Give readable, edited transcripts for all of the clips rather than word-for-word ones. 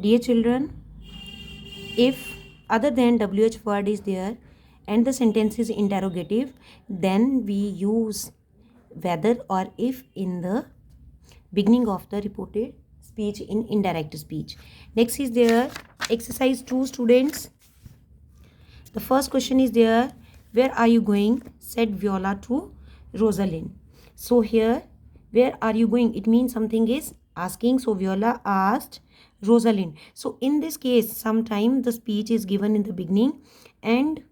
Dear children, if other than WH word is there and the sentence is interrogative, then we use whether or if in the beginning of the reported speech in indirect speech. Next is there exercise 2 students. The first question is there, where are you going? Said Viola to Rosalind. So here, where are you going? It means something is asking. So Viola asked Rosalind. So in this case, sometime the speech is given in the beginning and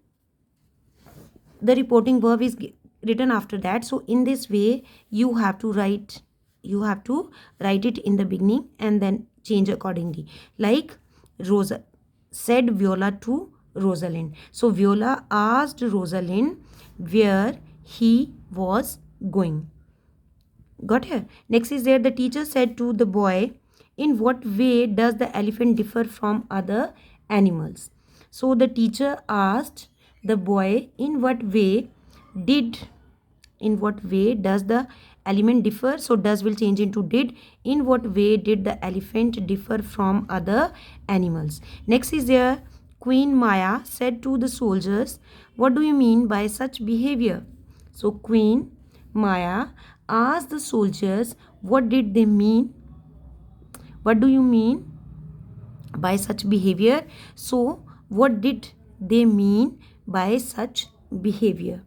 the reporting verb is written after that. So in this way, you have to write it in the beginning and then change accordingly. Like Rosa said Viola to Rosalind. So Viola asked Rosalind where he was going. Got here. Next is there, the teacher said to the boy, in what way does the elephant differ from other animals? So the teacher asked the boy, in what way does the element differ? So does will change into did. In what way did the elephant differ from other animals? Next is there, Queen Maya said to the soldiers, what do you mean by such behavior? So Queen Maya asked the soldiers, what did they mean? What do you mean by such behavior? So what did they mean by such behavior?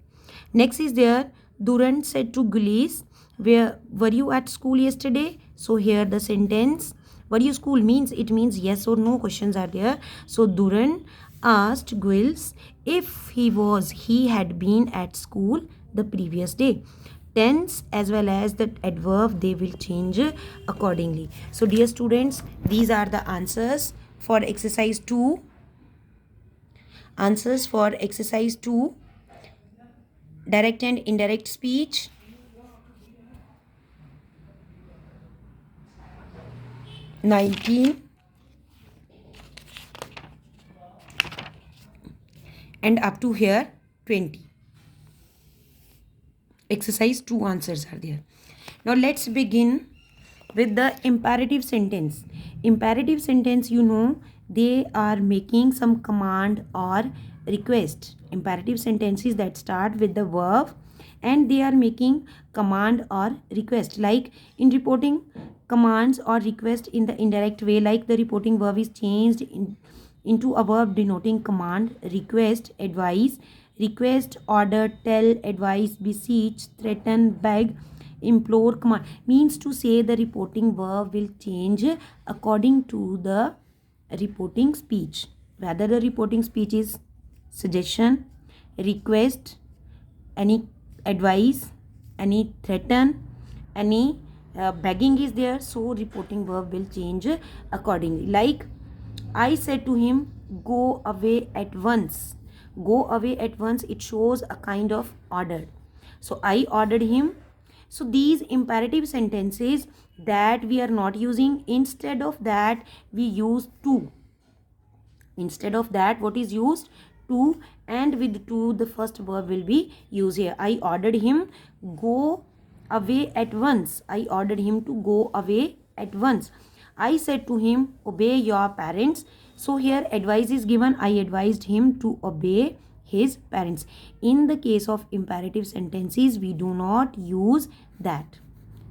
Next is there, Durand said to Gulis, where were you at school yesterday? So here the sentence were you school means, it means yes or no questions are there. So Durand asked Guils if he had been at school the previous day. Tense as well as the adverb, they will change accordingly. So dear students, these are the answers for exercise 2. Answers for exercise 2, direct and indirect speech. (19) and up to here 20. Exercise 2 answers are there. Now let's begin with the imperative sentence. Imperative sentence, they are making some command or request. Imperative sentences that start with the verb and they are making command or request. Like in reporting commands or request in the indirect way, like the reporting verb is changed into a verb denoting command, request, advise, request, order, tell, advise, beseech, threaten, beg, implore, command. Means to say the reporting verb will change according to the reporting speech. Whether the reporting speech is suggestion, request, any advice, any threaten, any begging is there, so reporting verb will change accordingly. Like I said to him, go away at once. Go away at once, it shows a kind of order. So I ordered him. So these imperative sentences that we are not using, instead of that we use to. Instead of that, what is used? To, and with to the first verb will be used here. I ordered him go away at once. I ordered him to go away at once. I said to him, obey your parents. So here advice is given. I advised him to obey his parents. In the case of imperative sentences, we do not use that.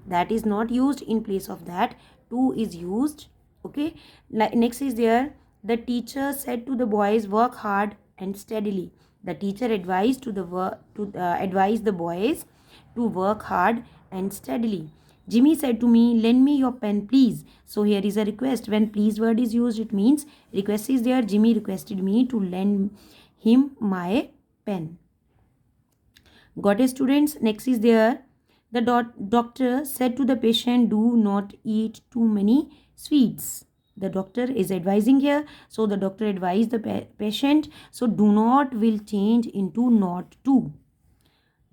That is not used. In place of that, to is used. Okay. Next is there, the teacher said to the boys, work hard and steadily. The teacher advised advise the boys to work hard and steadily. Jimmy said to me, lend me your pen please. So here is a request. When please word is used, it means request is there. Jimmy requested me to lend him my pen. Got it, students? Next is there, the doctor said to the patient, do not eat too many sweets. The doctor is advising here. So the doctor advised the patient. So do not will change into not to.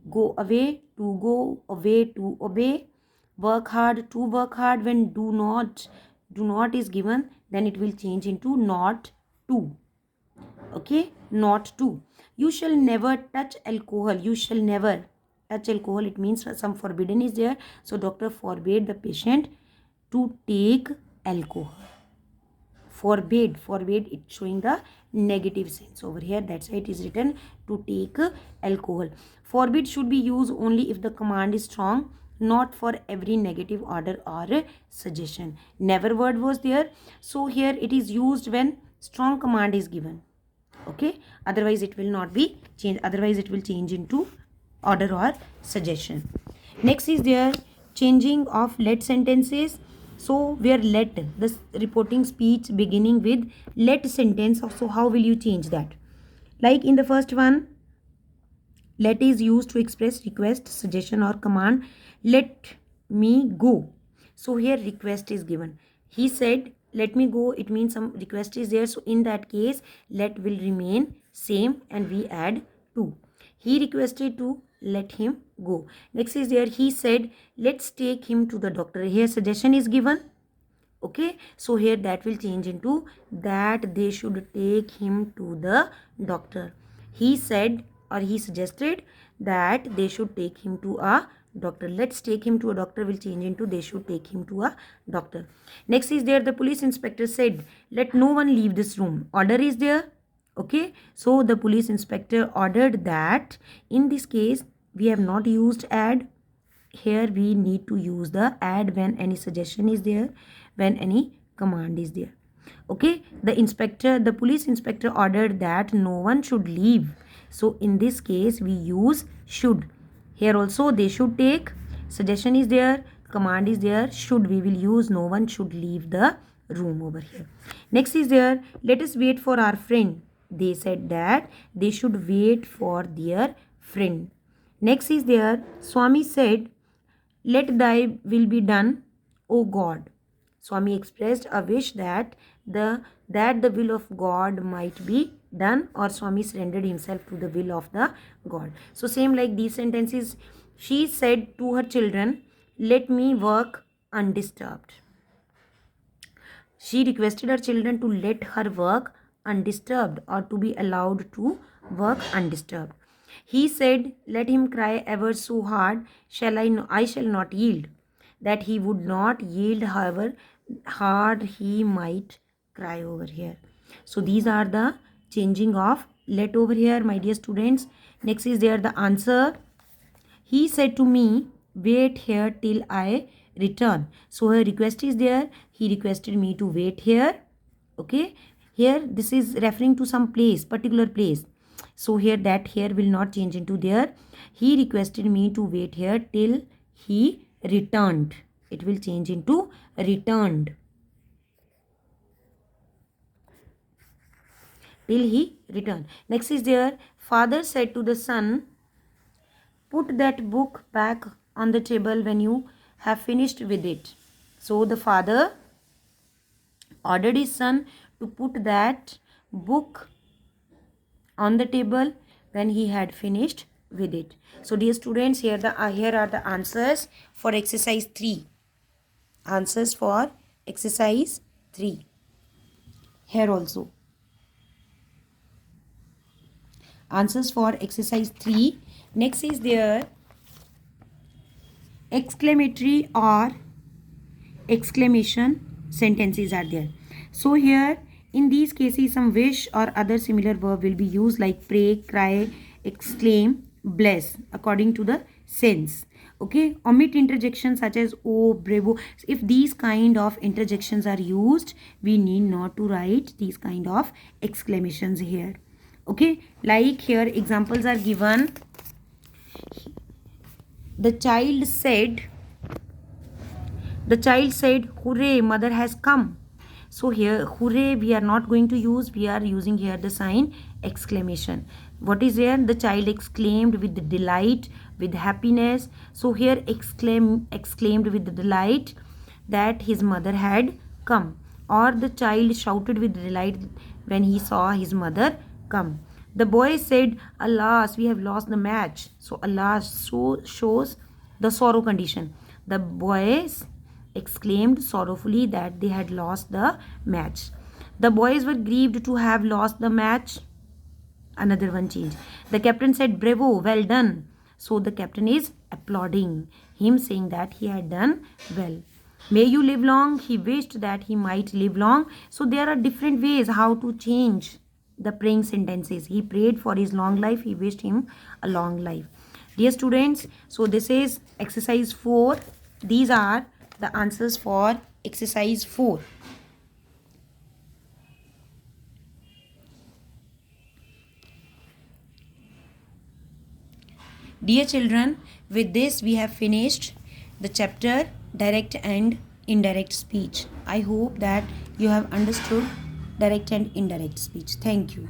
Go away, to go away, to obey. Work hard, to work hard. When do not is given, then it will change into not to. Okay, not to. You shall never touch alcohol. You shall never touch alcohol. It means some forbidden is there. So doctor forbade the patient to take alcohol. Forbade, it's showing the negative sense over here. That's why it is written to take alcohol. Forbid should be used only if the command is strong, not for every negative order or suggestion. Never word was there, so here it is used when strong command is given. Okay, otherwise it will not be changed, otherwise it will change into order or suggestion. Next is there changing of let sentences. So where let, the reporting speech beginning with let sentence, so how will you change that? Like in the first one, let is used to express request, suggestion or command. Let me go. So here request is given. He said let me go, it means some request is there, so in that case let will remain same and we add to. He requested to let him go. Next is there he said let's take him to the doctor. Here suggestion is given. Okay, so here that will change into that they should take him to the doctor. He said or he suggested that they should take him to a doctor. Let's take him to a doctor will change into they should take him to a doctor. Next is there the police inspector said let no one leave this room. Order is there. Okay, so the police inspector ordered that. In this case we have not used add. Here we need to use the add when any suggestion is there, when any command is there. Okay, the police inspector ordered that no one should leave, so in this case we use should. Here also they should take, suggestion is there, command is there, should we will use no one should leave the room over here. Next is there let us wait for our friend. They said that they should wait for their friend. Next is there Swami said let thy will be done, O God. Swami expressed a wish that the will of God might be done, or Swami surrendered himself to the will of the God. So same like these sentences. She said to her children, let me work undisturbed. She requested her children to let her work undisturbed, or to be allowed to work undisturbed. He said, let him cry ever so hard, I shall not yield. That he would not yield, however hard he might cry over here. So these are the changing of let over here, my dear students. Next is there the answer. He said to me, wait here till I return. So her request is there. He requested me to wait here. Okay, here this is referring to some place, particular place. So here that here will not change into there. He requested me to wait here till he returned. It will change into returned. Till he returned. Next is there father said to the son, put that book back on the table when you have finished with it. So the father ordered his son to put that book on the table when he had finished with it. So dear students, here are the answers for exercise 3. Answers for exercise 3. Here also. Answers for exercise 3. Next is there exclamatory or exclamation sentences are there. So here in these cases some wish or other similar verb will be used like pray, cry, exclaim, bless according to the sense. Okay, omit interjections such as oh, bravo. If these kind of interjections are used, we need not to write these kind of exclamations here. Okay, like here examples are given. The child said, hooray, mother has come. So here hooray we are not going to use, we are using here the sign exclamation. What is there? The child exclaimed with delight, with happiness. So here exclaimed with delight that his mother had come, or the child shouted with delight when he saw his mother come. The boy said, alas, we have lost the match. So alas shows the sorrow condition. The boys exclaimed sorrowfully that they had lost the match. The boys were grieved to have lost the match. Another one change. The captain said, bravo, well done. So the captain is applauding him, saying that he had done well. May you live long. He wished that he might live long. So there are different ways how to change the praying sentences. He prayed for his long life. He wished him a long life. Dear students, so this is exercise 4. These are the answers for exercise 4. Dear children, with this we have finished the chapter direct and indirect speech. I hope that you have understood direct and indirect speech. Thank you.